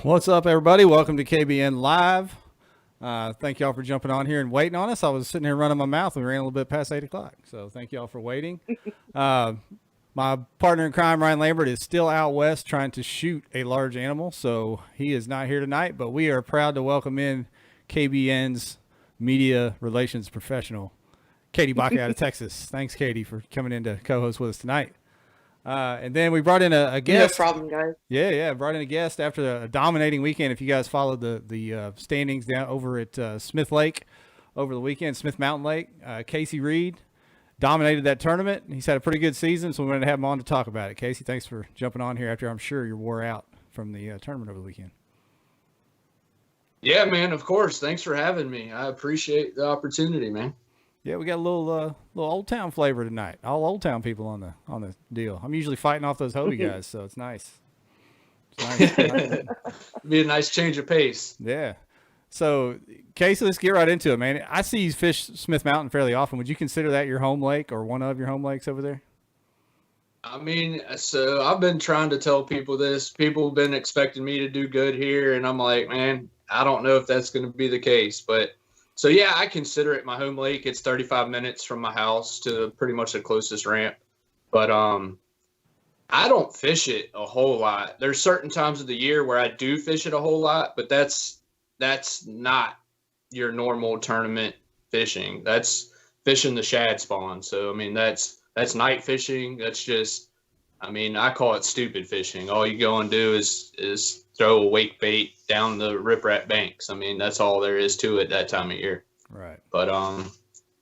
What's up, everybody? Welcome to KBN Live. Thank y'all for jumping on here and waiting on us. I was sitting here running my mouth. We ran a little bit past 8 o'clock. So thank y'all for waiting. My partner in crime, Ryan Lambert, is still out west trying to shoot a large animal. So he is not here tonight, but we are proud to welcome in KBN's media relations professional, Katie Baca out of Texas. Thanks, Katie, for coming in to co-host with us tonight. And then we brought in a guest. No problem, guys. Yeah. Brought in a guest after a dominating weekend. If you guys followed the standings down over at Smith Lake over the weekend, Smith Mountain Lake, Casey Reed dominated that tournament. He's had a pretty good season, so we wanted to have him on to talk about it. Casey, thanks for jumping on here after I'm sure you're wore out from the tournament over the weekend. Yeah, man, of course. Thanks for having me. I appreciate the opportunity, man. Yeah, we got a little Old Town flavor tonight. All Old Town people on the deal. I'm usually fighting off those Hobie guys, so it's nice. It's nice. Be a nice change of pace. Yeah. So, Casey, let's get right into it, man. I see you fish Smith Mountain fairly often. Would you consider that your home lake or one of your home lakes over there? I mean, so I've been trying to tell people this. People have been expecting me to do good here, and I'm like, man, I don't know if that's going to be the case, but. So, yeah, I consider it my home lake. It's 35 minutes from my house to pretty much the closest ramp. But I don't fish it a whole lot. There's certain times of the year where I do fish it a whole lot, but that's not your normal tournament fishing. That's fishing the shad spawn. So, I mean, that's night fishing. That's just, I mean, I call it stupid fishing. All you go and do is throw a wake bait down the riprap banks. I mean, that's all there is to it that time of year. Right. But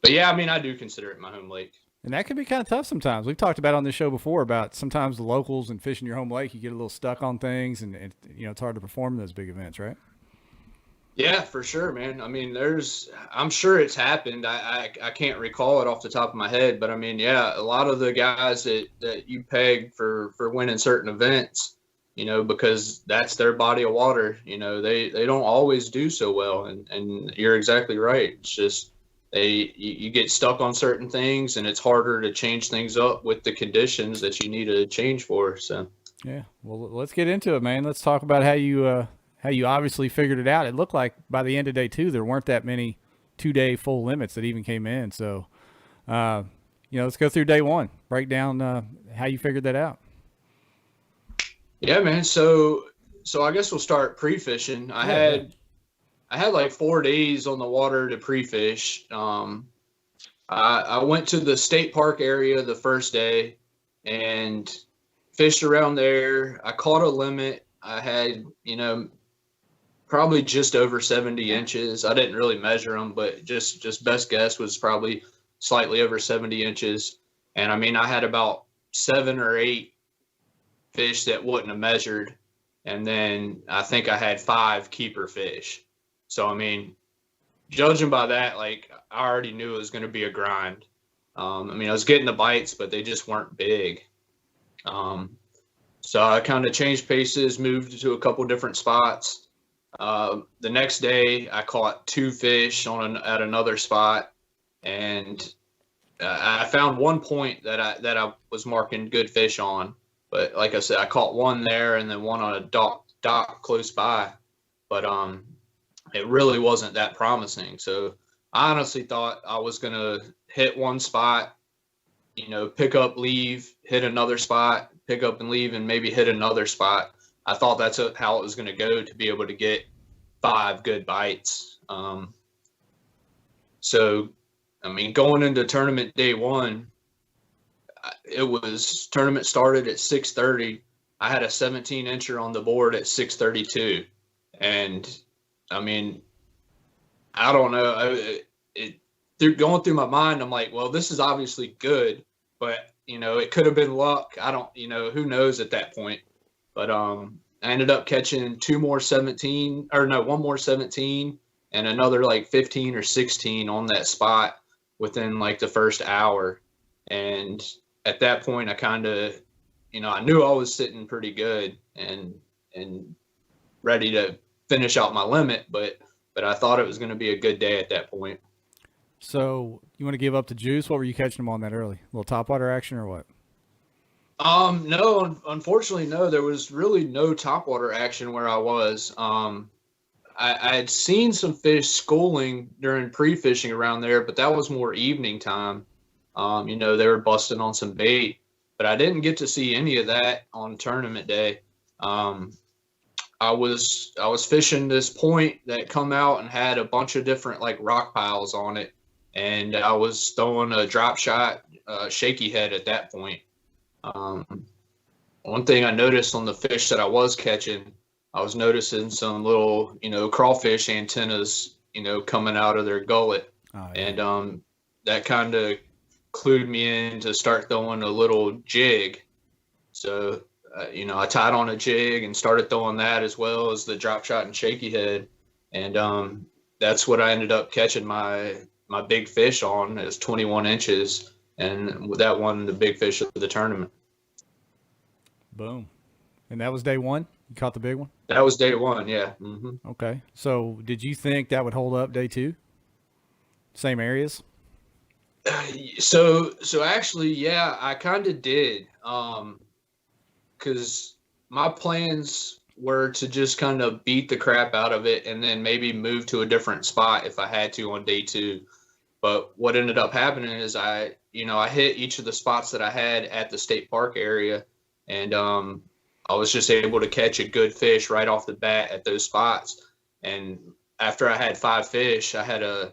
yeah, I mean, I do consider it my home lake. And that can be kind of tough sometimes. We've talked about on this show before about sometimes the locals and fishing your home lake, you get a little stuck on things and you know, it's hard to perform in those big events, right? Yeah, for sure, man. I mean, I'm sure it's happened. I can't recall it off the top of my head, but I mean, yeah, a lot of the guys that you peg for winning certain events, you know, because that's their body of water, you know, they don't always do so well. And you're exactly right. It's just you get stuck on certain things and it's harder to change things up with the conditions that you need to change for. So, yeah, well, let's get into it, man. Let's talk about how you obviously figured it out. It looked like by the end of day 2, there weren't that many 2-day full limits that even came in. So, you know, let's go through day 1, break down how you figured that out. Yeah, man. So I guess we'll start pre-fishing. I had like 4 days on the water to pre-fish. I went to the state park area the first day and fished around there. I caught a limit. I had, you know, probably just over 70 inches. I didn't really measure them, but just best guess was probably slightly over 70 inches. And I mean, I had about 7 or 8 fish that wouldn't have measured. And then I think I had 5 keeper fish. So, I mean, judging by that, like, I already knew it was going to be a grind. I mean, I was getting the bites, but they just weren't big. So I kind of changed paces, moved to a couple different spots. The next day I caught 2 fish at another spot, and I found one point that I was marking good fish on. But like I said, I caught one there and then one on a dock close by. But it really wasn't that promising. So I honestly thought I was going to hit one spot, you know, pick up, leave, hit another spot, pick up and leave, and maybe hit another spot. I thought that's how it was going to go to be able to get 5 good bites. So, I mean, going into tournament day 1, tournament started at 6:30. I had a 17-incher on the board at 6:32. And, I mean, I don't know. going through my mind, I'm like, well, this is obviously good, but it could have been luck. I don't, who knows at that point. But I ended up catching one more 17 and another like 15 or 16 on that spot within like the first hour. And at that point, I kind of, I knew I was sitting pretty good and ready to finish out my limit, but I thought it was going to be a good day at that point. So you want to give up the juice? What were you catching them on that early? A little topwater action or what? No, unfortunately, no. There was really no topwater action where I was. I had seen some fish schooling during pre-fishing around there, but that was more evening time. They were busting on some bait, but I didn't get to see any of that on tournament day. I was fishing this point that come out and had a bunch of different like rock piles on it, and I was throwing a drop shot, shaky head at that point. One thing I noticed on the fish that I was catching, I was noticing some little, crawfish antennas, coming out of their gullet. Oh, yeah. And that kind of clued me in to start throwing a little jig. So, I tied on a jig and started throwing that as well as the drop shot and shaky head. And that's what I ended up catching my big fish on. It was 21 inches. And that won the big fish of the tournament. Boom. And that was day one? You caught the big one? That was day one, yeah. Mm-hmm. Okay. So did you think that would hold up day two? Same areas? So actually, yeah, I kind of did. Because my plans were to just kind of beat the crap out of it and then maybe move to a different spot if I had to on day two. But what ended up happening is I hit each of the spots that I had at the state park area, and I was just able to catch a good fish right off the bat at those spots. And after I had 5 fish, I had a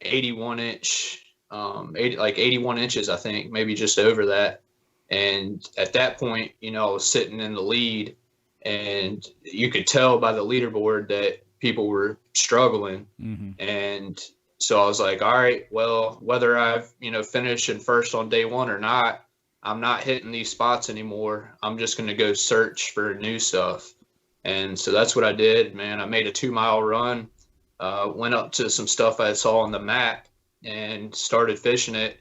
81 inch, 81 inches, I think, maybe just over that. And at that point, I was sitting in the lead, and you could tell by the leaderboard that people were struggling. Mm-hmm. And so I was like, all right, well, whether I've, finished in first on day one or not, I'm not hitting these spots anymore. I'm just going to go search for new stuff. And so that's what I did, man. I made a 2-mile run, went up to some stuff I saw on the map and started fishing it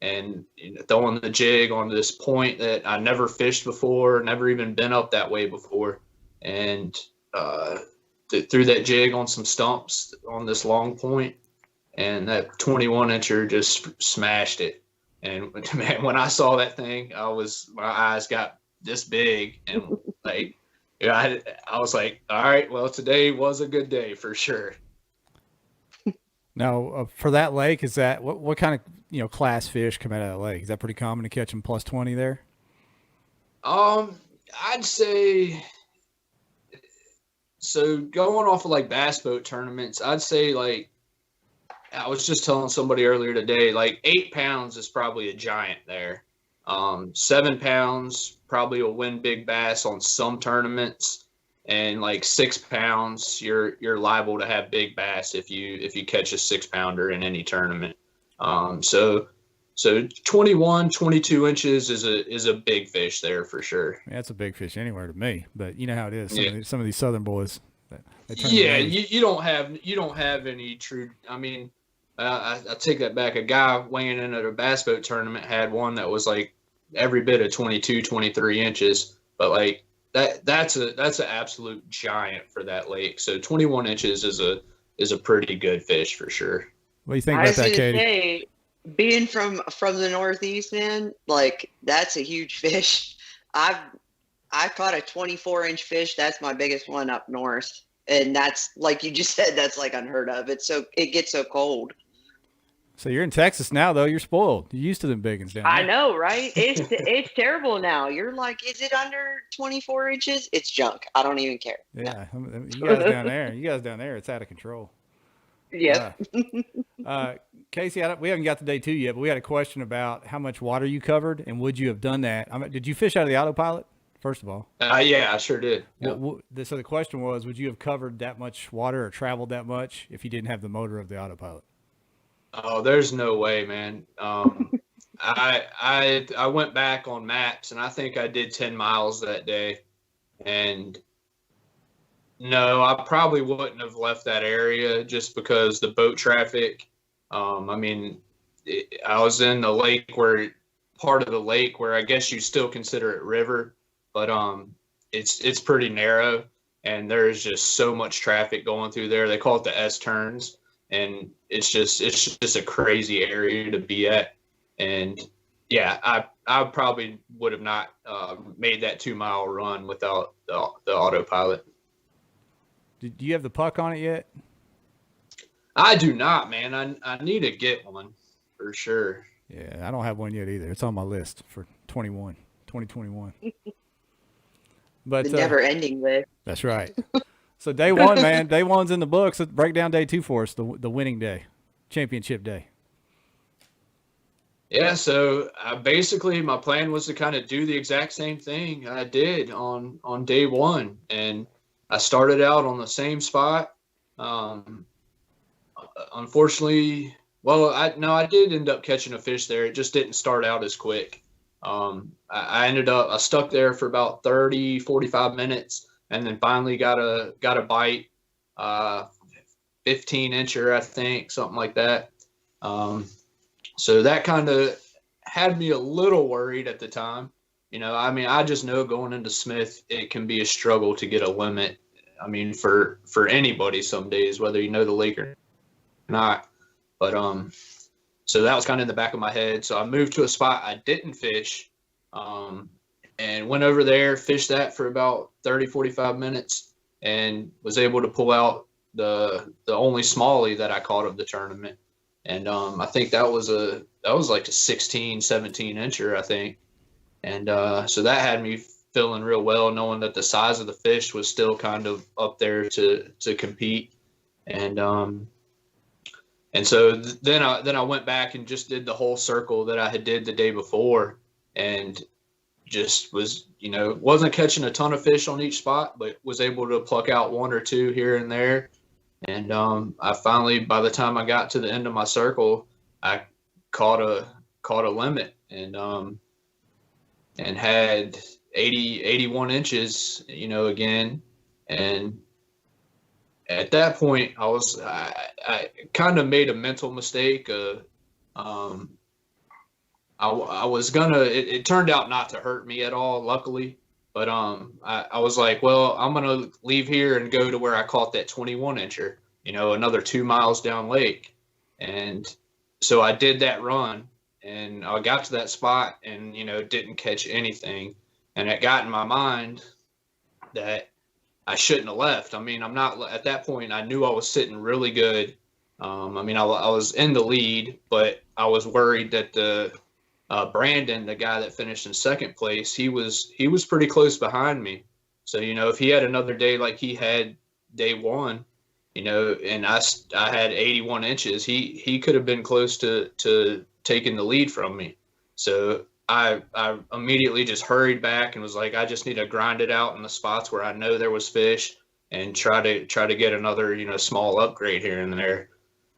and throwing the jig on this point that I never fished before, never even been up that way before. And threw that jig on some stumps on this long point. And that 21 incher just smashed it. And man, when I saw that thing, my eyes got this big, and like, I was like, all right, well, today was a good day for sure. Now, for that lake, is that what kind of class fish come out of that lake? Is that pretty common to catch them plus 20 there? I'd say so. Going off of like bass boat tournaments, I'd say like. I was just telling somebody earlier today, like 8 pounds is probably a giant there. 7 pounds probably will win big bass on some tournaments, and like 6 pounds, you're liable to have big bass if you catch a 6-pounder in any tournament. So 21, 22 inches is a big fish there for sure. Yeah, that's a big fish anywhere to me, but you know how it is. Yeah. Some of these southern boys. Yeah, you don't have any true. I mean. I take that back. A guy weighing in at a bass boat tournament had one that was like every bit of 22, 23 inches. But like that's an absolute giant for that lake. So 21 inches is a pretty good fish for sure. What do you think about that, Katie? Say, being from the Northeast, man, like that's a huge fish. I caught a 24-inch fish. That's my biggest one up north. And that's, like you just said, that's like unheard of. It gets so cold. So you're in Texas now, though. You're spoiled. You're used to them big ones down there. I know, right? It's terrible now. You're like, is it under 24 inches? It's junk. I don't even care. Yeah, you guys down there, it's out of control. Yeah. Casey, we haven't got to day 2 yet, but we had a question about how much water you covered and would you have done that? Did you fish out of the autopilot? First of all. Yeah, I sure did. Yep. So the question was, would you have covered that much water or traveled that much if you didn't have the motor of the autopilot? Oh, there's no way, man. I went back on maps, and I think I did 10 miles that day. And no, I probably wouldn't have left that area just because the boat traffic. I mean, I was in the lake where part of the lake where I guess you still consider it river, but it's pretty narrow, and there's just so much traffic going through there. They call it the S turns, and it's just a crazy area to be at. And yeah, I probably would have not made that 2 mile run without the autopilot. Do you have the puck on it yet? I do not, man. I need to get one for sure. Yeah, I don't have one yet either. It's on my list for 2021. But The never ending list. that's right. So day one, man, day one's in the books. Let's break down day two for us, the winning day, championship day. Yeah, so basically my plan was to kind of do the exact same thing I did on day one, and I started out on the same spot. Unfortunately, well, I did end up catching a fish there. It just didn't start out as quick. I stuck there for about 30, 45 minutes, and then finally got a bite, 15 incher, I think, something like that. So that kind of had me a little worried at the time. I mean, I just know going into Smith, it can be a struggle to get a limit. I mean, for anybody some days, whether you know the lake or not. But so that was kind of in the back of my head. So I moved to a spot I didn't fish, and went over there, fished that for about 30, 45 minutes, and was able to pull out the only smallie that I caught of the tournament. And I think that was like a 16, 17 incher, I think. And so that had me feeling real well, knowing that the size of the fish was still kind of up there to compete. And so then I went back and just did the whole circle that I had did the day before, and just was, wasn't catching a ton of fish on each spot, but was able to pluck out one or two here and there. And I finally, by the time I got to the end of my circle, I caught a limit, and had 81 inches, again. And at that point, I kind of made a mental mistake. I was gonna. It turned out not to hurt me at all, luckily. But I was like, well, I'm gonna leave here and go to where I caught that 21 incher, another 2 miles down lake. And so I did that run, and I got to that spot and, didn't catch anything. And it got in my mind that I shouldn't have left. I mean, I'm not at that point. I knew I was sitting really good. I mean, I was in the lead, but I was worried that Brandon, the guy that finished in second place, he was pretty close behind me. So, if he had another day like he had day one, and I had 81 inches, he could have been close to taking the lead from me. So I immediately just hurried back and was like, I just need to grind it out in the spots where I know there was fish and try to get another, small upgrade here and there.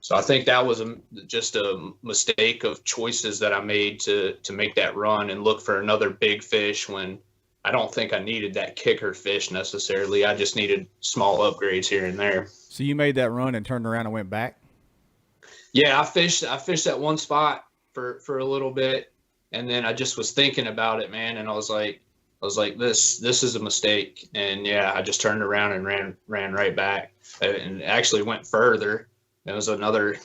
So I think that was just a mistake of choices that I made to make that run and look for another big fish when I don't think I needed that kicker fish necessarily. I just needed small upgrades here and there. So you made that run and turned around and went back? Yeah, I fished that one spot for a little bit, and then I just was thinking about it, man, and I was like, this is a mistake. And yeah, I just turned around and ran right back, and actually went further. It was another,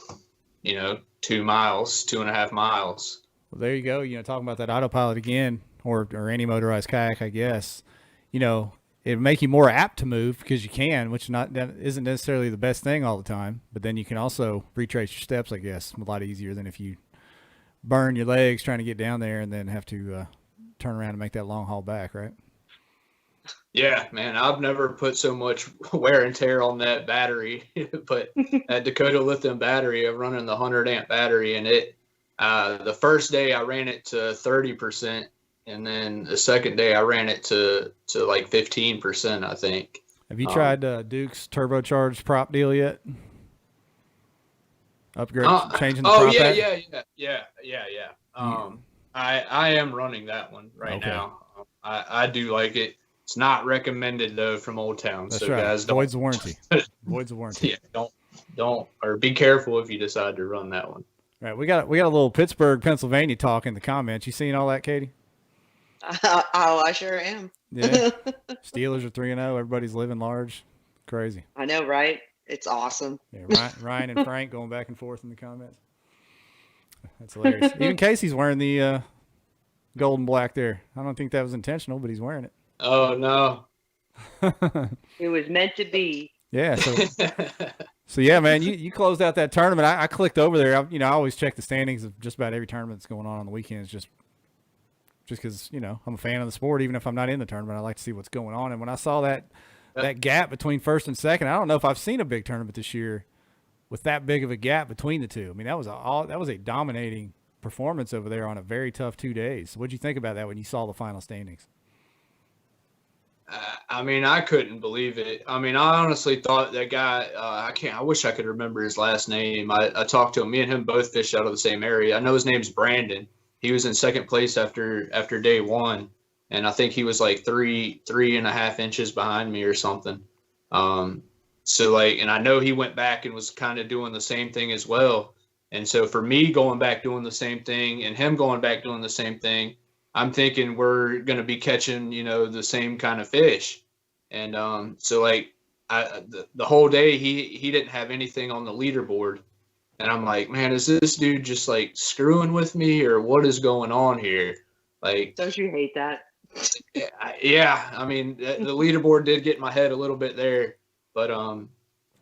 2 miles, 2.5 miles. Well, there you go. Talking about that autopilot again, or any motorized kayak, I guess. It'd make you more apt to move because you can, which isn't necessarily the best thing all the time. But then you can also retrace your steps, I guess, a lot easier than if you burn your legs trying to get down there and then have to turn around and make that long haul back, right? Yeah, man, I've never put so much wear and tear on that battery, but that Dakota lithium battery, I'm running the 100 amp battery, and the first day I ran it to 30%, and then the second day I ran it to like 15%, I think. Have you tried Duke's turbocharged prop deal yet? Upgrade, changing the oh prop pack? yeah. I am running that one right now. I do like it. It's not recommended though from Old Town. That's so right. guys, Voids the warranty. Voids the warranty. Yeah, don't or be careful if you decide to run that one. Right. We got a little Pittsburgh, Pennsylvania talk in the comments. You seen all that, Katie? Oh, I sure am. Yeah. Steelers are 3-0. Everybody's living large. Crazy. I know, right? It's awesome. Yeah, Ryan and Frank going back and forth in the comments. That's hilarious. Even Casey's wearing the gold and black there. I don't think that was intentional, but he's wearing it. Oh no. It was meant to be. Yeah. So yeah, man, you closed out that tournament. I clicked over there. I always check the standings of just about every tournament that's going on the weekends, just because I'm a fan of the sport. Even if I'm not in the tournament, I like to see what's going on. And when I saw that gap between first and second, I don't know if I've seen a big tournament this year with that big of a gap between the two. I mean, that was a dominating performance over there on a very tough 2 days. What'd you think about that when you saw the final standings? I mean, I couldn't believe it. I mean, I honestly thought that guy. I wish I could remember his last name. I talked to him. Me and him both fished out of the same area. I know his name's Brandon. He was in second place after day one, and I think he was like 3.5 inches behind me or something. So and I know he went back and was kind of doing the same thing as well. And so for me going back doing the same thing and him going back doing the same thing, I'm thinking we're going to be catching, the same kind of fish. And the whole day he didn't have anything on the leaderboard. And I'm like, man, is this dude just like screwing with me or what is going on here? Like, don't you hate that? Yeah. I mean, the leaderboard did get in my head a little bit there, but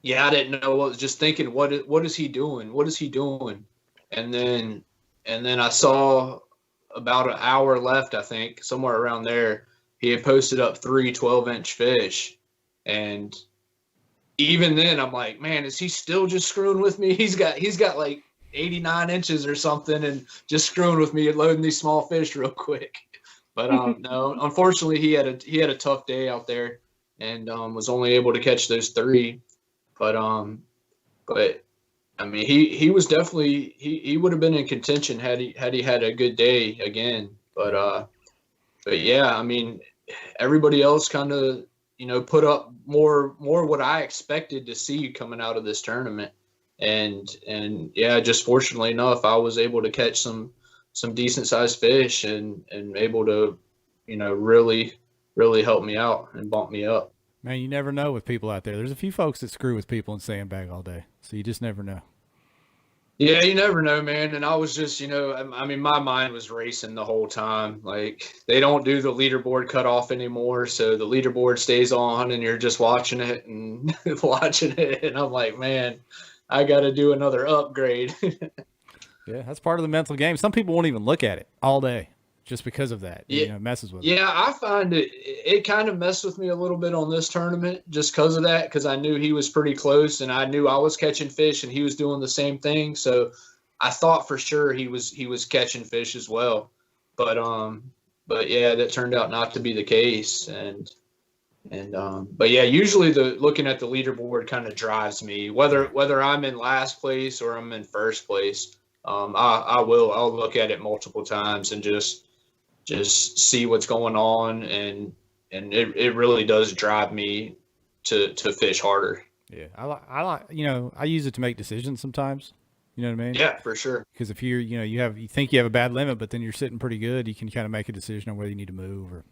yeah, I didn't know. I was just thinking, what is he doing? What is he doing? And then I saw about an hour left, I think, somewhere around there. He had posted up 3 12-inch fish, and even then, I'm like, man, is he still just screwing with me? He's got like 89 inches or something, and just screwing with me and loading these small fish real quick. But no, unfortunately, he had a tough day out there, and was only able to catch those 3. But I mean, he was definitely he would have been in contention had he had a good day again. But yeah, I mean, everybody else kind of put up more what I expected to see coming out of this tournament, and yeah, just fortunately enough, I was able to catch some decent sized fish and able to really help me out and bump me up. Man, you never know with people out there. There's a few folks that screw with people and sandbag all day, so you just never know. Yeah, you never know, man. And I was just, I mean, my mind was racing the whole time. Like, they don't do the leaderboard cutoff anymore, so the leaderboard stays on, and you're just watching it and watching it. And I'm like, man, I got to do another upgrade. Yeah, that's part of the mental game. Some people won't even look at it all day just because of that. Yeah, it messes with them. Yeah, I find it kind of messed with me a little bit on this tournament just because of that, because I knew he was pretty close, and I knew I was catching fish, and he was doing the same thing. So I thought for sure he was catching fish as well. But yeah, that turned out not to be the case. But yeah, usually looking at the leaderboard kind of drives me, whether I'm in last place or I'm in first place. I'll look at it multiple times and just see what's going on, and it really does drive me to fish harder. Yeah, I like I use it to make decisions sometimes. You know what I mean? Yeah, for sure. Because if you're you think you have a bad limit, but then you're sitting pretty good, you can kind of make a decision on whether you need to move or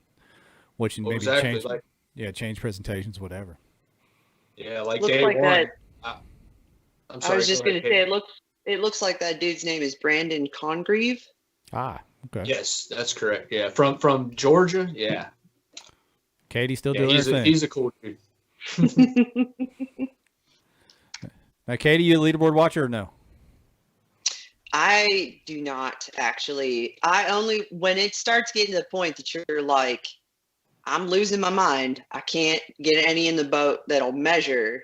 what you maybe change. Change presentations, whatever. Yeah, like looks day like one. That. I'm sorry, I was just going to say it looks like that dude's name is Brandon Congreve. Ah, okay. Yes, that's correct. Yeah, from Georgia. Yeah. Katie still doing her thing. He's a cool dude. Now, Katie, you a leaderboard watcher or no? I do not actually. I only when it starts getting to the point that you're like, I'm losing my mind. I can't get any in the boat that'll measure.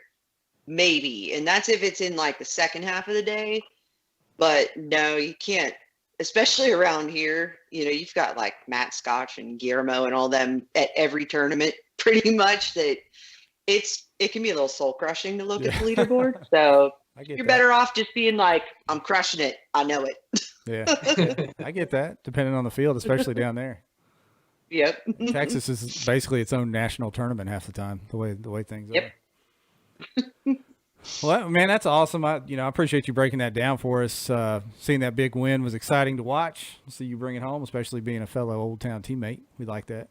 Maybe, and that's if it's in like the second half of the day. But no, you can't, especially around here. You've got like Matt Scotch and Guillermo and all them at every tournament, pretty much. That it can be a little soul crushing to look at the leaderboard. So I get You're that. better off just being like, I'm crushing it. I know it. Yeah, I get that. Depending on the field, especially down there. Yep. Texas is basically its own national tournament half the time. The way things Yep. are. Well, man, that's awesome. I appreciate you breaking that down for us. Seeing that big win was exciting to watch. See you bring it home, especially being a fellow Old Town teammate. We like that.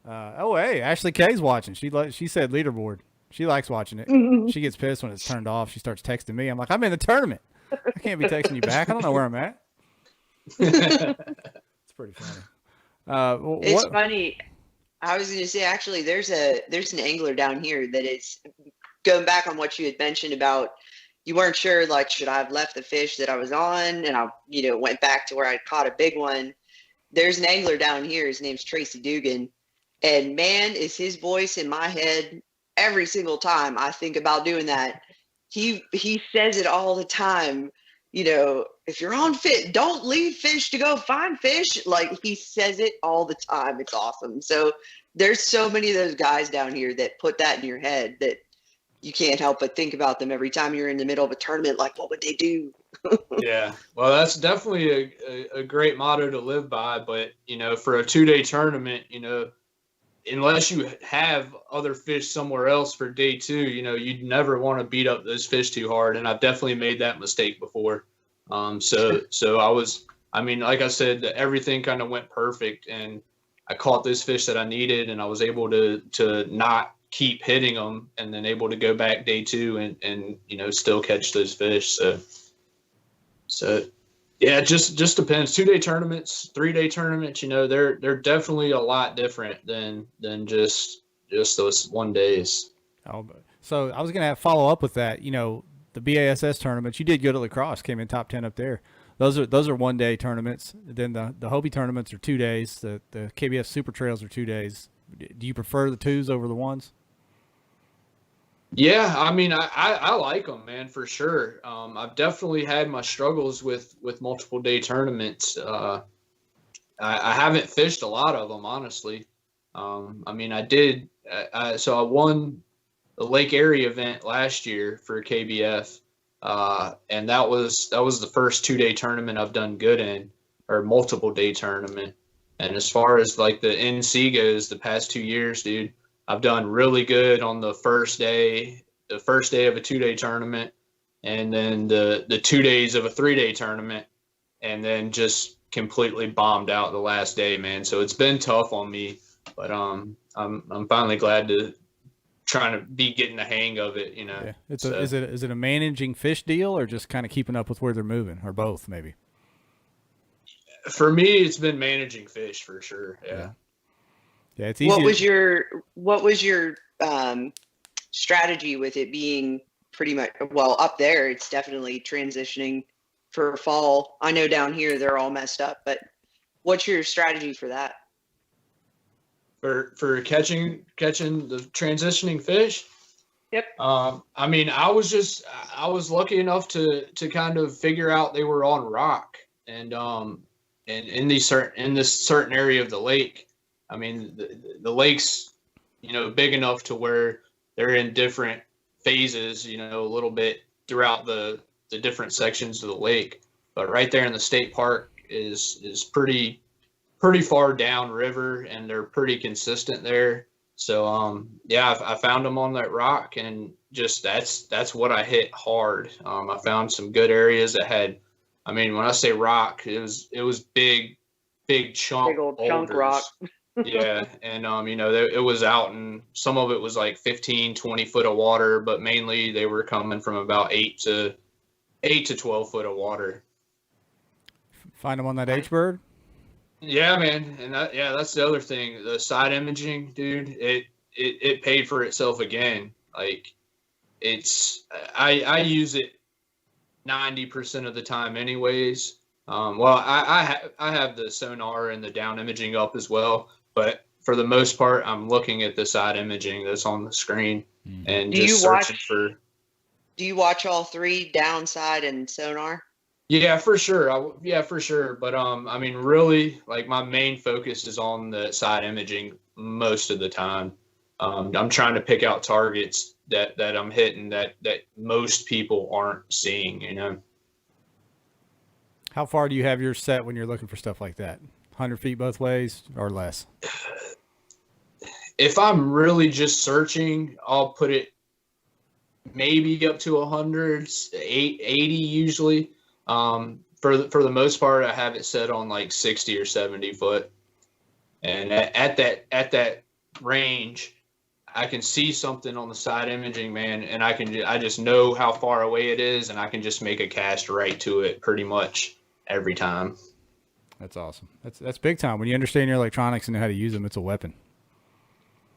Hey, Ashley K's watching. She said leaderboard. She likes watching it. She gets pissed when it's turned off. She starts texting me. I'm like, I'm in the tournament. I can't be texting you back. I don't know where I'm at. It's pretty funny. It's funny. I was going to say, actually, there's an angler down here that is going back on what you had mentioned about you weren't sure, like, should I have left the fish that I was on? And I, went back to where I caught a big one. There's an angler down here. His name's Tracy Dugan. And man, is his voice in my head every single time I think about doing that. He says it all the time. If you're on fit, don't leave fish to go find fish. Like, he says it all the time. It's awesome. So there's so many of those guys down here that put that in your head that you can't help but think about them every time you're in the middle of a tournament. Like, what would they do? Yeah, well, that's definitely a great motto to live by. But, for a 2-day tournament, unless you have other fish somewhere else for day 2, you'd never want to beat up those fish too hard. And I've definitely made that mistake before. So like I said, everything kind of went perfect, and I caught those fish that I needed, and I was able to not keep hitting them, and then able to go back day 2 and still catch those fish. So yeah, it just depends. 2-day tournaments, 3-day tournaments, they're definitely a lot different than just those 1 days. Oh, so I was going to follow up with that. The BASS tournaments, you did good at lacrosse, came in top 10 up there. Those are 1-day tournaments. Then the Hobie tournaments are 2 days. The KBF Super Trails are 2 days. Do you prefer the 2s over the 1s? Yeah, I mean, I like them, man, for sure. I've definitely had my struggles with multiple day tournaments. I haven't fished a lot of them, honestly. I mean, I did. So I won the Lake Erie event last year for KBF, and that was the first 2-day tournament I've done good in, or multiple day tournament. And as far as like the NC goes, the past 2 years, dude, I've done really good on the first day of a 2-day tournament, and then the 2 days of a 3-day tournament, and then just completely bombed out the last day, man. So it's been tough on me, but I'm finally glad to trying to be getting the hang of it, Yeah. Is it a managing fish deal, or just kind of keeping up with where they're moving, or both maybe? For me, it's been managing fish for sure. Yeah. Yeah, it's easy. What was your strategy with it being pretty much, well, up there it's definitely transitioning for fall. I know down here they're all messed up, but what's your strategy for that? For catching the transitioning fish? Yep. I mean, I was lucky enough to kind of figure out they were on rock, and in this certain area of the lake. I mean, the lake's, big enough to where they're in different phases, a little bit throughout the different sections of the lake. But right there in the state park is pretty far down river, and they're pretty consistent there. So, yeah, I found them on that rock, and just that's what I hit hard. I found some good areas that had, I mean, when I say rock, it was big chunk, big old boulders. chunk rock. Yeah, and it was out, and some of it was like 15-20 foot of water, but mainly they were coming from about 8 to 12 foot of water. Find them on that H-bird? Yeah, man, and that's the other thing. The side imaging, dude, it paid for itself again. Like, I use it 90% of the time, anyways. Well, I have the sonar and the down imaging up as well, but for the most part, I'm looking at the side imaging that's on the screen and just searching for. Do you watch all 3, downside and sonar? Yeah, for sure. For sure. But I mean, really, like, my main focus is on the side imaging most of the time. I'm trying to pick out targets that I'm hitting that most people aren't seeing, How far do you have yours set when you're looking for stuff like that? 100 feet both ways or less? If I'm really just searching, I'll put it maybe up to 100, 80 usually. For the most part, I have it set on like 60 or 70 foot. And at that range, I can see something on the side imaging, man, and I just know how far away it is, and I can just make a cast right to it pretty much every time. That's awesome. That's big time. When you understand your electronics and know how to use them, it's a weapon.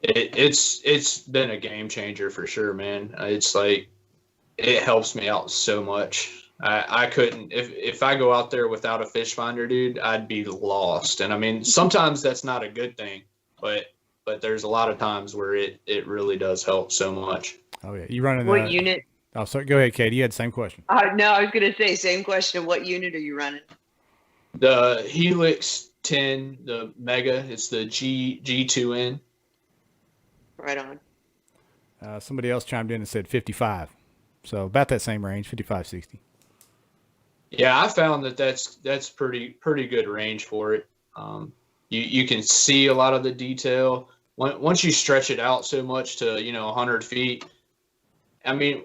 It's been a game changer for sure, man. It's like it helps me out so much. I couldn't if I go out there without a fish finder, dude, I'd be lost. And I mean, sometimes that's not a good thing, but there's a lot of times where it really does help so much. Oh yeah, you running what unit? Oh, sorry. Go ahead, Katie. You had the same question. No, I was gonna say same question. What unit are you running? The Helix 10, the Mega. It's the G2N. Right on. Somebody else chimed in and said 55, so about that same range, 55, 60. Yeah, I found that's pretty good range for it. You can see a lot of the detail once you stretch it out so much to 100 feet. I mean,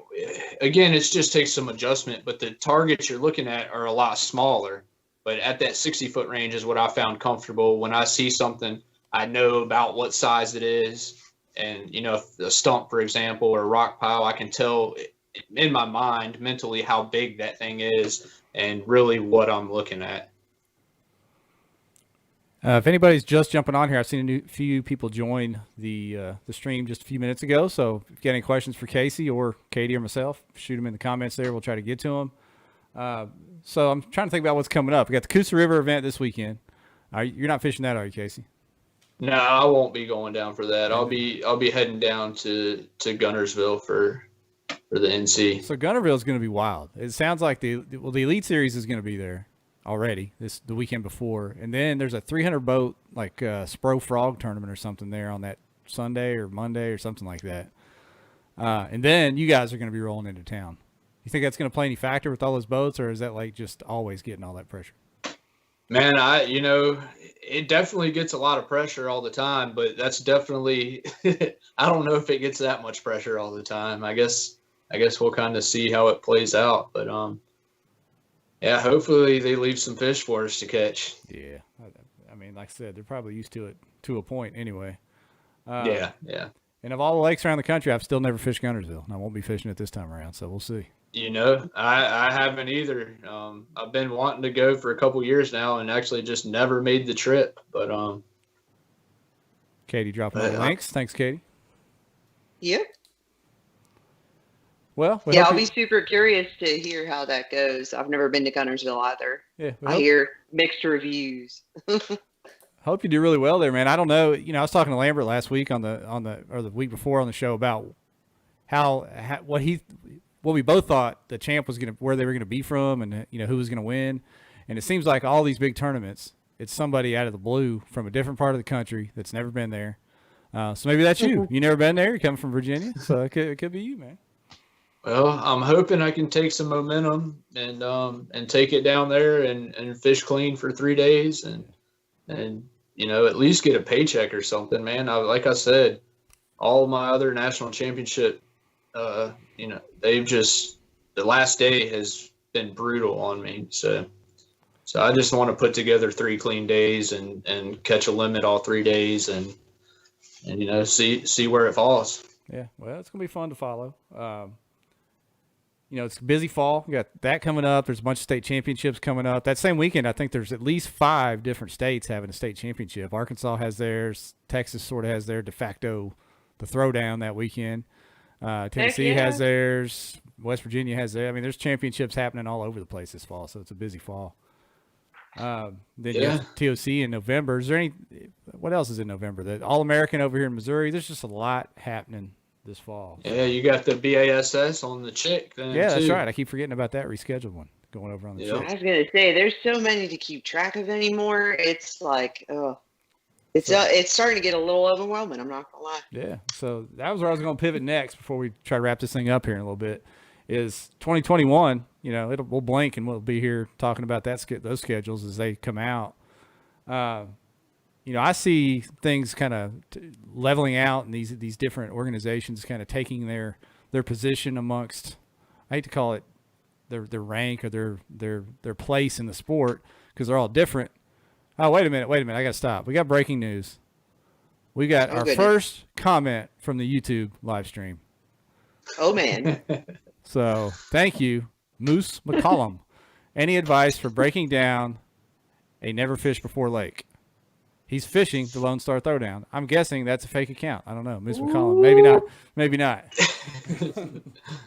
again, it just takes some adjustment, but the targets you're looking at are a lot smaller. But at that 60-foot range is what I found comfortable. When I see something, I know about what size it is, and if a stump, for example, or a rock pile, I can tell in my mind mentally how big that thing is and really what I'm looking at. If anybody's just jumping on here, I've seen a few people join the stream just a few minutes ago. So if you got any questions for Casey or Katie or myself, shoot them in the comments there. We'll try to get to them. So I'm trying to think about what's coming up. We got the Coosa River event this weekend. You're not fishing that, are you, Casey? No, I won't be going down for that. I'll be heading down to Guntersville for the NC. So Guntersville is going to be wild. It sounds like the Elite Series is going to be there already the weekend before, and then there's a 300 boat like Spro Frog tournament or something there on that Sunday or Monday or something like that. And then you guys are going to be rolling into town. You think that's going to play any factor with all those boats, or is that like just always getting all that pressure? Man, it definitely gets a lot of pressure all the time, but that's definitely I don't know if it gets that much pressure all the time. I guess we'll kind of see how it plays out, but yeah, hopefully they leave some fish for us to catch. Yeah, I mean, like I said, they're probably used to it to a point anyway. Yeah. And of all the lakes around the country, I've still never fished Guntersville, and I won't be fishing it this time around, so we'll see. I haven't either. I've been wanting to go for a couple years now and actually just never made the trip. But Katie dropping the links. Thanks, Katie. Yep. Well, I'll be super curious to hear how that goes. I've never been to Guntersville either. Yeah, I hear mixed reviews. Hope you do really well there, man. I don't know. I was talking to Lambert last week or the week before on the show about what we both thought the champ was where they were gonna be from, and who was gonna win. And it seems like all these big tournaments, it's somebody out of the blue from a different part of the country that's never been there. So maybe that's you. You never been there. You're coming from Virginia, so it could be you, man. Well, I'm hoping I can take some momentum and take it down there and fish clean for 3 days and at least get a paycheck or something, man. Like I said, all my other national championship, they've just, the last day has been brutal on me. So I just want to put together 3 clean days and catch a limit all 3 days and see where it falls. Yeah, well, it's gonna be fun to follow. It's a busy fall. We got that coming up. There's a bunch of state championships coming up. That same weekend, I think there's at least 5 different states having a state championship. Arkansas has theirs. Texas sort of has their de facto, the throwdown that weekend. Tennessee has theirs. West Virginia has theirs. I mean, there's championships happening all over the place this fall, so it's a busy fall. Then you have TOC in November. Is there what else is in November? The All-American over here in Missouri. There's just a lot happening this fall. Yeah, you got the BASS on the chick then. Yeah, that's right. I keep forgetting about that rescheduled one going over on the chick. I was gonna say there's so many to keep track of anymore. It's like, It's starting to get a little overwhelming. I'm not gonna lie. Yeah. So that was where I was going to pivot next before we try to wrap this thing up here in a little bit. Is 2021? You know, we'll blink and we'll be here talking about those schedules as they come out. You know, I see things kind of leveling out, and these different organizations kind of taking their position amongst. I hate to call it their rank or their place in the sport because they're all different. Oh, wait a minute. I got to stop. We got breaking news. We got our first comment from the YouTube live stream. Oh, man. So thank you, Moose McCollum. Any advice for breaking down a never fished before lake? He's fishing the Lone Star Throwdown. I'm guessing that's a fake account. I don't know. Moose McCollum. Maybe not. Maybe not.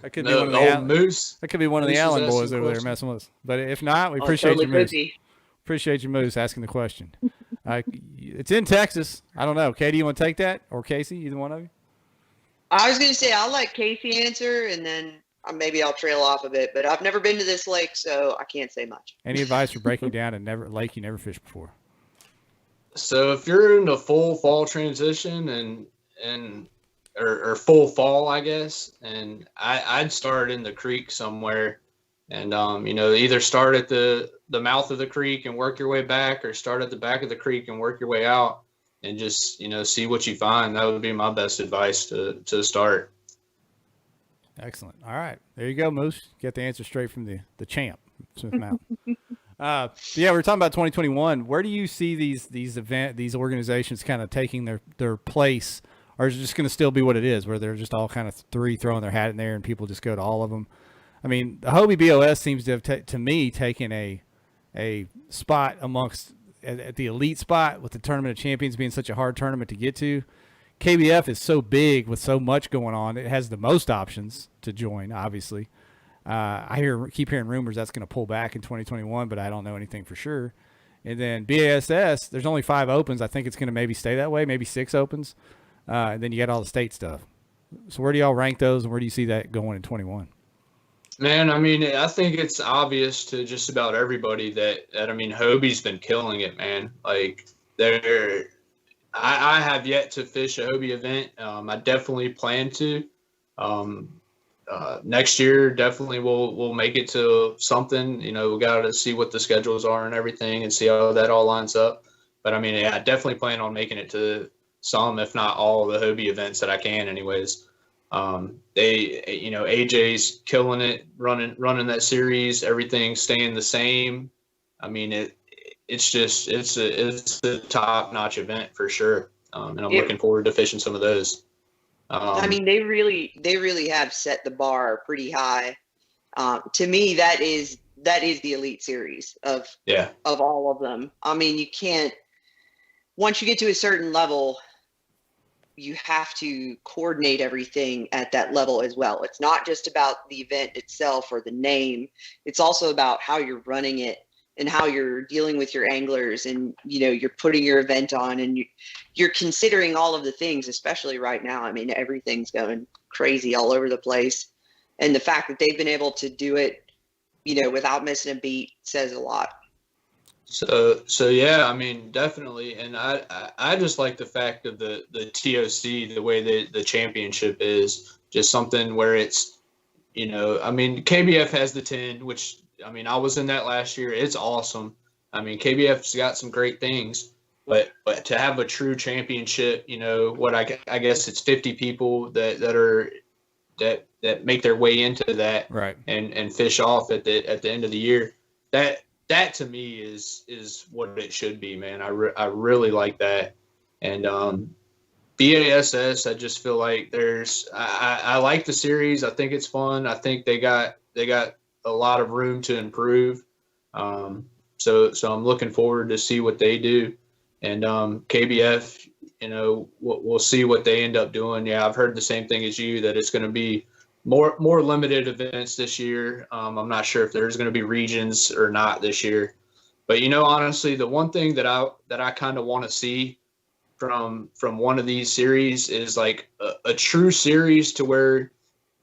That could be one of the Moose. That could be one of the Allen boys over there messing with us. But if not, we appreciate you, Moose. Appreciate you, Moose, asking the question. It's in Texas. I don't know. Katie, you want to take that? Or Casey, either one of you? I was going to say I'll let Casey answer, and then maybe I'll trail off a bit. But I've never been to this lake, so I can't say much. Any advice for breaking down a lake you never fished before? So if you're in the full fall transition or full fall, I guess, and I'd start in the creek somewhere, and you know, either start at the mouth of the creek and work your way back, or start at the back of the creek and work your way out, and just, you know, see what you find. That would be my best advice to start. Excellent. All right, there you go, Moose. Get the answer straight from the champ, Smith Mountain. Yeah, we're talking about 2021. Where do you see these organizations kind of taking their place, or is it just going to still be what it is, where they're just all kind of throwing their hat in there and people just go to all of them? I mean, the Hobie BOS seems to have, to me, taken a spot amongst at the elite spot, with the Tournament of Champions being such a hard tournament to get to. KBF is so big with so much going on; it has the most options to join, obviously. I keep hearing rumors that's going to pull back in 2021, but I don't know anything for sure. And then BASS, there's only 5 opens. I think it's going to maybe stay that way, maybe 6 opens. And then you got all the state stuff. So where do y'all rank those, and where do you see that going in 21? Man, I mean, I think it's obvious to just about everybody that I mean, Hobie's been killing it, man. Like, I have yet to fish a Hobie event. I definitely plan to. Next year, definitely we'll make it to something. You know, we got to see what the schedules are and everything, and see how that all lines up. But I mean, yeah, I definitely plan on making it to some, if not all, the Hobie events that I can, anyways. You know, AJ's killing it, running that series. Everything staying the same. I mean, it's a top-notch event for sure, and I'm looking forward to fishing some of those. I mean, they really have set the bar pretty high. To me, that is the elite series of all of them. I mean, you can't, once you get to a certain level, you have to coordinate everything at that level as well. It's not just about the event itself or the name. It's also about how you're running it and how you're dealing with your anglers, and, you know, you're putting your event on, and you're considering all of the things, especially right now. I mean, everything's going crazy all over the place. And the fact that they've been able to do it, you know, without missing a beat says a lot. So yeah, I mean, definitely. And I just like the fact of the TOC, the way the championship is just something where it's, you know, I mean, KBF has the 10, which, I mean, I was in that last year. It's awesome. I mean, KBF's got some great things, but to have a true championship, you know, what I guess it's 50 people that make their way into that, right, and fish off at the end of the year. That to me is what it should be, man. I really like that. And BASS, I just feel like I like the series. I think it's fun. I think they got a lot of room to improve. So I'm looking forward to see what they do. And KBF, you know, we'll see what they end up doing. Yeah, I've heard the same thing as you, that it's going to be more limited events this year. I'm not sure if there's going to be regions or not this year. But, you know, honestly, the one thing that I kind of want to see from one of these series is like a true series to where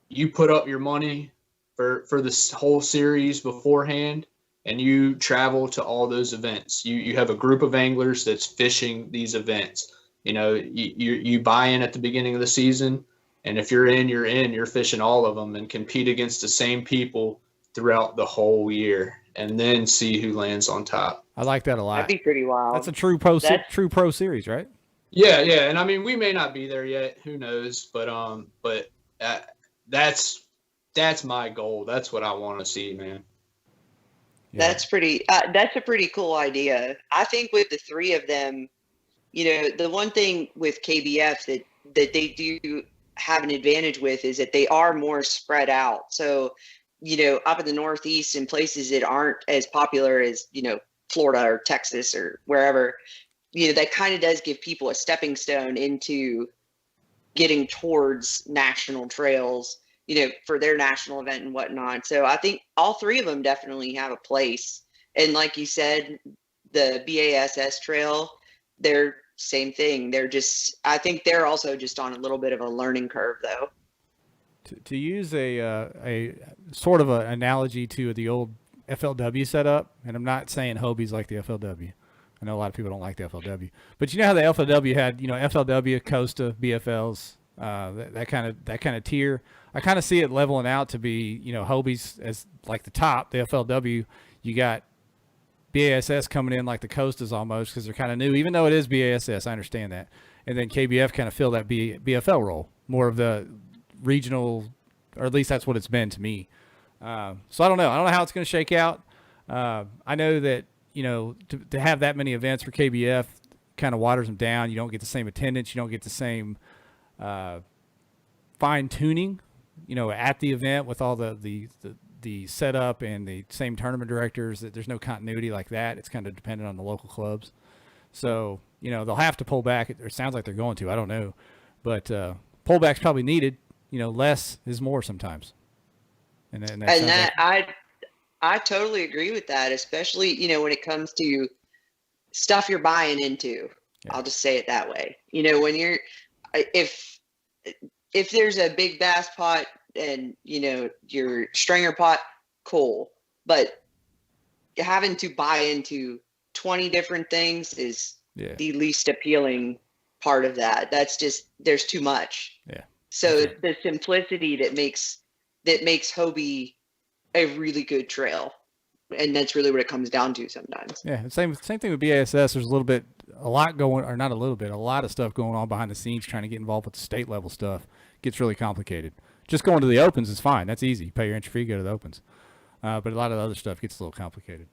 you put up your money for this whole series beforehand, and you travel to all those events. You have a group of anglers that's fishing these events. You buy in at the beginning of the season, and if you're in, you're in. You're fishing all of them and compete against the same people throughout the whole year, and then see who lands on top. I like that a lot. That'd be pretty wild. That's a true pro series, right? Yeah, and I mean, we may not be there yet. Who knows? But that's my goal. That's what I want to see, man. Yeah. That's a pretty cool idea. I think with the three of them, the one thing with KBF that they do have an advantage with is that they are more spread out. So, up in the Northeast in places that aren't as popular as, Florida or Texas or wherever, that kind of does give people a stepping stone into getting towards national trails, for their national event and whatnot. So I think all three of them definitely have a place. And like you said, the BASS trail, they're same thing. I think they're also just on a little bit of a learning curve though. To use a sort of an analogy to the old FLW setup, and I'm not saying Hobie's like the FLW. I know a lot of people don't like the FLW, but you know how the FLW had, FLW, Costa, BFLs, that kind of tier. I kind of see it leveling out to be, Hobie's as like the top. The FLW, you got BASS coming in like the Costas almost because they're kind of new, even though it is BASS. I understand that, and then KBF kind of fill that BFL role, more of the regional, or at least that's what it's been to me. So I don't know how it's going to shake out. I know that, to have that many events for KBF kind of waters them down. You don't get the same attendance. You don't get the same fine tuning, at the event with all the setup and the same tournament directors. That there's no continuity like that. It's kind of dependent on the local clubs. So, they'll have to pull back. It sounds like they're going to. I don't know. But pullback's probably needed. Less is more sometimes. I totally agree with that, especially, when it comes to stuff you're buying into. Yeah. I'll just say it that way. When you're, if there's a big bass pot and, your stringer pot, cool. But having to buy into 20 different things is the least appealing part of that. That's just, there's too much. Yeah. So the simplicity that makes Hobie a really good trail, and that's really what it comes down to sometimes. Yeah, same thing with BASS. There's a lot of stuff going on behind the scenes trying to get involved with the state level stuff. It gets really complicated. Just going to the opens is fine. That's easy. Pay your entry fee, go to the opens. But a lot of the other stuff gets a little complicated.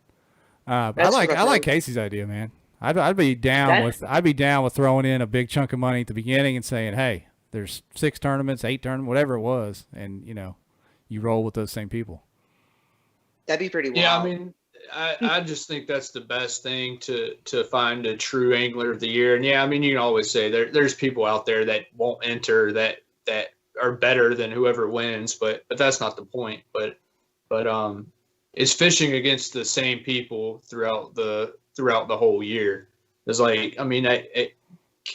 I like Casey's idea, man. I'd be down with throwing in a big chunk of money at the beginning and saying, hey, there's 6 tournaments, 8 tournaments, whatever it was, and you roll with those same people. That'd be pretty wild. Yeah, I mean, I just think that's the best thing to find a true angler of the year. And yeah, I mean, you can always say there's people out there that won't enter that are better than whoever wins, but that's not the point. But it's fishing against the same people throughout the whole year. It's like, I mean,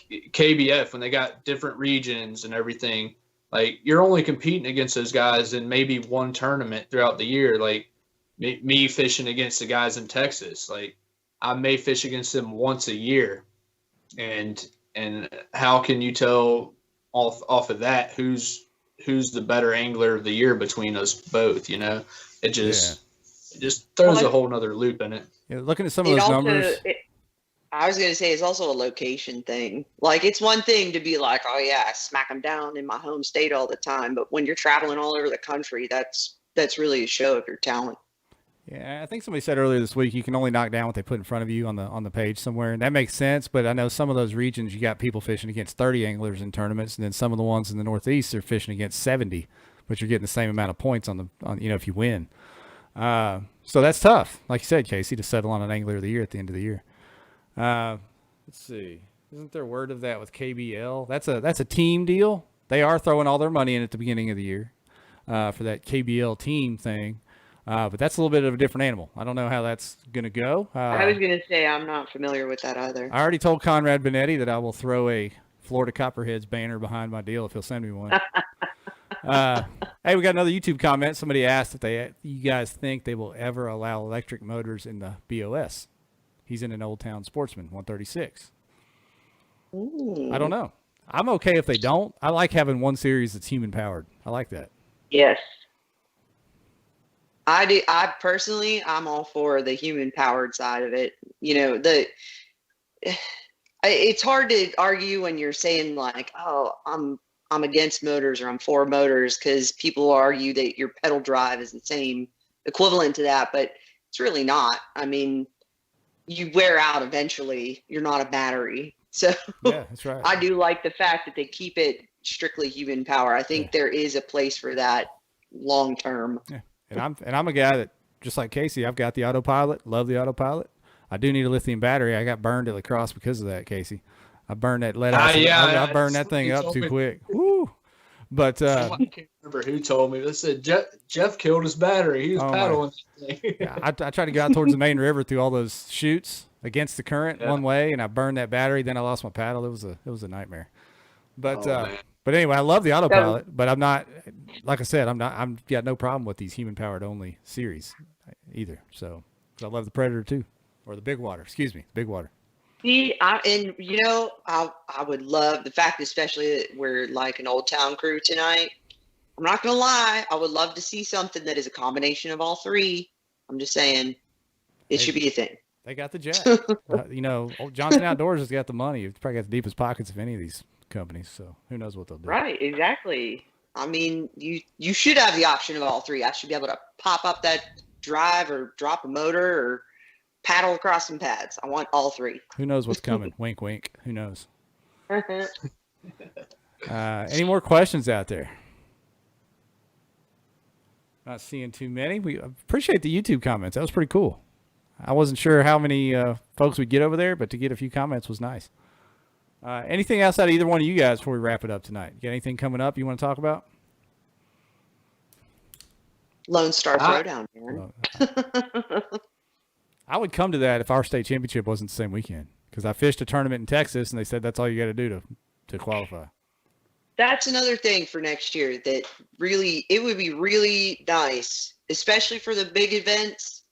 KBF, when they got different regions and everything, like you're only competing against those guys in maybe one tournament throughout the year. Like me fishing against the guys in Texas, like I may fish against them once a year, and how can you tell off of that who's the better angler of the year between us both? It just throws a whole nother loop in it. Yeah, looking at some of those numbers. I was going to say it's also a location thing. Like it's one thing to be like, oh yeah, I smack them down in my home state all the time. But when you're traveling all over the country, that's really a show of your talent. Yeah, I think somebody said earlier this week you can only knock down what they put in front of you on the page somewhere, and that makes sense. But I know some of those regions you got people fishing against 30 anglers in tournaments, and then some of the ones in the Northeast are fishing against 70, but you're getting the same amount of points on if you win. So that's tough, like you said, Casey, to settle on an angler of the year at the end of the year. Let's see. Isn't there word of that with KBL? That's a team deal. They are throwing all their money in at the beginning of the year for that KBL team thing. But that's a little bit of a different animal. I don't know how that's going to go. I was going to say I'm not familiar with that either. I already told Conrad Benetti that I will throw a Florida Copperheads banner behind my deal if he'll send me one. Hey, we got another YouTube comment. Somebody asked if you guys think they will ever allow electric motors in the BOS. He's in an Old Town Sportsman 136. I don't know. I'm okay if they don't. I like having one series that's human powered. I like that. Yes. I do. I personally, I'm all for the human powered side of it. You know, it's hard to argue when you're saying like, oh, I'm against motors or I'm for motors, because people argue that your pedal drive is the same equivalent to that, but it's really not. I mean, you wear out eventually. You're not a battery. So yeah, that's right. I do like the fact that they keep it strictly human power. I think there is a place for that long term. Yeah. And I'm a guy that, just like Casey, I've got the autopilot, love the autopilot. I do need a lithium battery. I got burned at lacrosse because of that, Casey. I burned that lead acid. I burned that thing up too quick. Woo. But I can't remember who told me. They said Jeff killed his battery. He was paddling. Yeah, I tried to go out towards the main river through all those chutes against the current one way, and I burned that battery. Then I lost my paddle. It was a nightmare. But but anyway, I love the autopilot. But I'm not, like I said, I'm got no problem with these human powered only series either. So I love the Predator too, or the Big Water. Excuse me, Big Water. See, and you know, I would love the fact, especially that we're like an Old Town crew tonight. I'm not gonna lie, I would love to see something that is a combination of all three. I'm just saying, it should be a thing. They got the jack. You know, Johnson Outdoors has got the money. It's probably got the deepest pockets of any of these companies. So who knows what they'll do? Right, exactly. I mean, you should have the option of all three. I should be able to pop up that drive or drop a motor or paddle across some pads. I want all three. Who knows what's coming? Wink, wink. Who knows? Any more questions out there? Not seeing too many. We appreciate the YouTube comments. That was pretty cool. I wasn't sure how many folks we'd get over there, but to get a few comments was nice. Anything outside of either one of you guys before we wrap it up tonight? You got anything coming up you want to talk about? Lone Star Throwdown, man. I would come to that if our state championship wasn't the same weekend, because I fished a tournament in Texas and they said that's all you got to do to qualify. That's another thing for next year that really, it would be really nice, especially for the big events.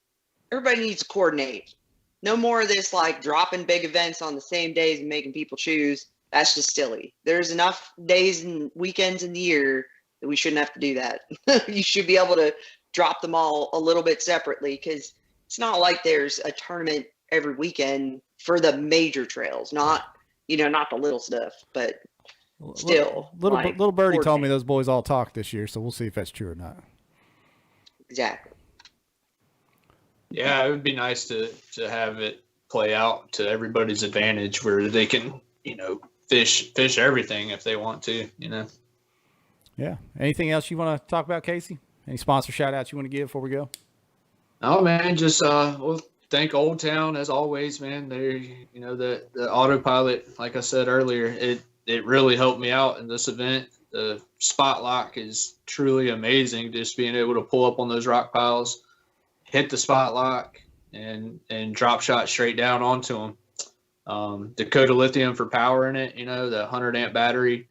Everybody needs to coordinate. No more of this like dropping big events on the same days and making people choose. That's just silly. There's enough days and weekends in the year that we shouldn't have to do that. You should be able to drop them all a little bit separately, because it's not like there's a tournament every weekend for the major trails, not the little stuff, but still. Little birdie told me those boys all talk this year, so we'll see if that's true or not. Exactly. Yeah, it would be nice to have it play out to everybody's advantage, where they can, fish everything if they want to, Yeah. Anything else you want to talk about, Casey? Any sponsor shout outs you want to give before we go? Oh man, just well, thank Old Town as always, man. They're the autopilot, like I said earlier, it really helped me out in this event. The spot lock is truly amazing, just being able to pull up on those rock piles, hit the spot lock, and drop shot straight down onto them. Dakota Lithium for powering it, the 100 amp battery.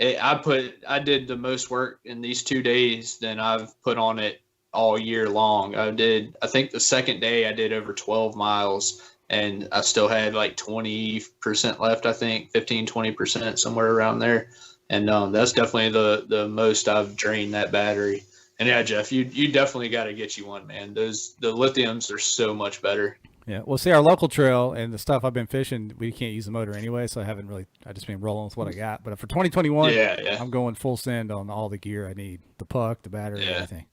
I did the most work in these 2 days than I've put on it all year long. I think the second day I did over 12 miles, and I still had like 20% left, I think 15-20%, somewhere around there. And that's definitely the most I've drained that battery. And yeah, Jeff, you definitely got to get you one, man. The lithiums are so much better. Yeah, well, see, our local trail and the stuff I've been fishing, we can't use the motor anyway, so I just been rolling with what I got. But for 2021, I'm going full send on all the gear I need, the puck, the battery, everything.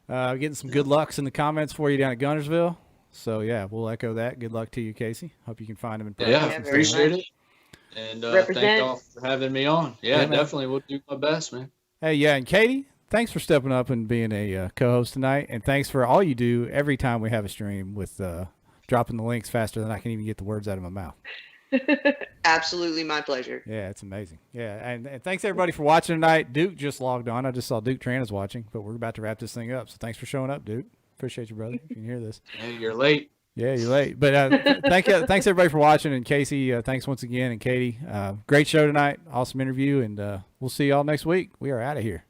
Getting some good lucks in the comments for you down at Gunnersville. So, yeah, we'll echo that. Good luck to you, Casey. Hope you can find them in practice. Yeah, appreciate it. And thank y'all for having me on. Yeah, definitely. We'll do my best, man. Hey, yeah, and Katie, thanks for stepping up and being a co-host tonight. And thanks for all you do every time we have a stream with dropping the links faster than I can even get the words out of my mouth. Absolutely my pleasure. Yeah, it's amazing. Yeah, and thanks everybody for watching tonight. Duke just logged on. I just saw Duke Tran is watching, but we're about to wrap this thing up. So thanks for showing up, Duke. Appreciate you, brother. If you can hear this. Hey, you're late. Yeah, you're late. But thanks everybody for watching. And Casey, thanks once again. And Katie, great show tonight. Awesome interview. And we'll see y'all next week. We are out of here.